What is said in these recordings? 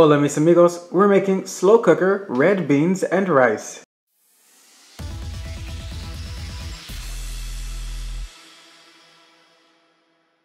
Hola mis amigos, we're making slow cooker red beans and rice.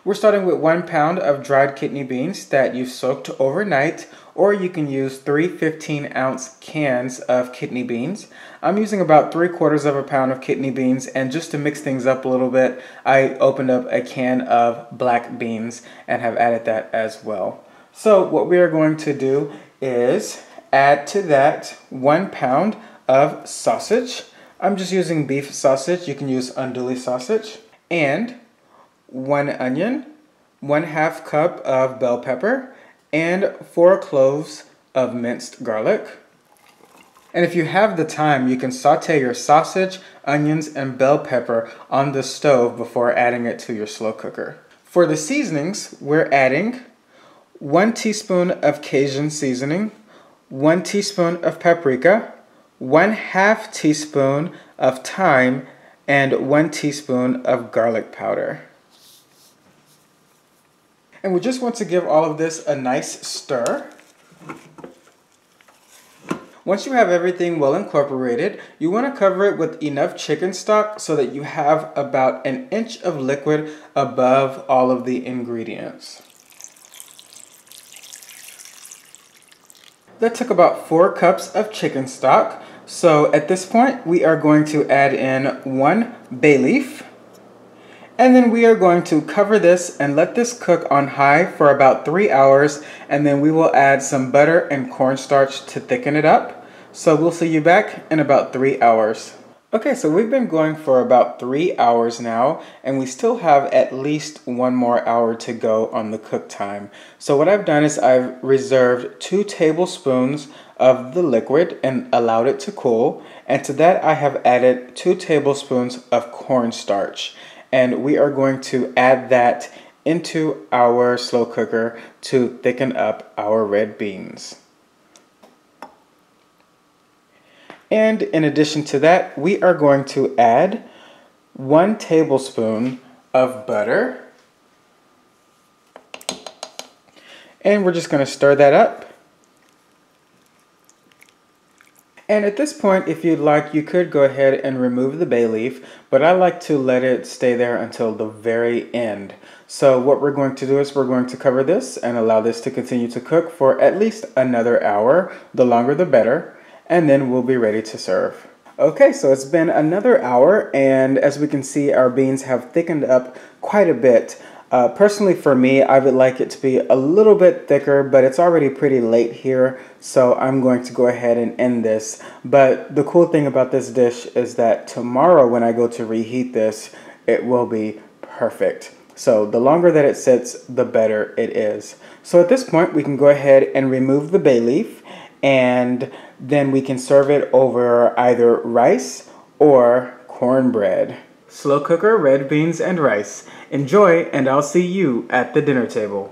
We're starting with 1 pound of dried kidney beans that you've soaked overnight, or you can use 3 15-ounce cans of kidney beans. I'm using about 3/4 of a pound of kidney beans, and just to mix things up a little bit, I opened up a can of black beans and have added that as well. So what we are going to do is add to that 1 pound of sausage. I'm just using beef sausage. You can use Andouille sausage. And 1 onion, 1/2 cup of bell pepper, and 4 cloves of minced garlic. And if you have the time, you can saute your sausage, onions, and bell pepper on the stove before adding it to your slow cooker. For the seasonings, we're adding 1 teaspoon of Cajun Seasoning, 1 teaspoon of paprika, 1/2 teaspoon of thyme, and 1 teaspoon of garlic powder. And we just want to give all of this a nice stir. Once you have everything well incorporated, you want to cover it with enough chicken stock so that you have about 1 inch of liquid above all of the ingredients. That took about 4 cups of chicken stock. So at this point, we are going to add in 1 bay leaf. And then we are going to cover this and let this cook on high for about 3 hours, and then we will add some butter and cornstarch to thicken it up. So we'll see you back in about 3 hours. Okay, so we've been going for about 3 hours now, and we still have at least 1 more hour to go on the cook time. So what I've done is I've reserved 2 tablespoons of the liquid and allowed it to cool, and to that I have added 2 tablespoons of cornstarch. And we are going to add that into our slow cooker to thicken up our red beans. And in addition to that, we are going to add 1 tablespoon of butter. And we're just going to stir that up. And at this point, if you'd like, you could go ahead and remove the bay leaf, but I like to let it stay there until the very end. So what we're going to do is we're going to cover this and allow this to continue to cook for at least another hour. The longer the better, and then we'll be ready to serve. Okay, so it's been another hour, and as we can see, our beans have thickened up quite a bit. Personally for me, I would like it to be a little bit thicker, but it's already pretty late here, so I'm going to go ahead and end this. But the cool thing about this dish is that tomorrow when I go to reheat this, it will be perfect. So the longer that it sits, the better it is. So at this point, we can go ahead and remove the bay leaf, and then we can serve it over either rice or cornbread. Slow cooker red beans and rice. Enjoy, and I'll see you at the dinner table.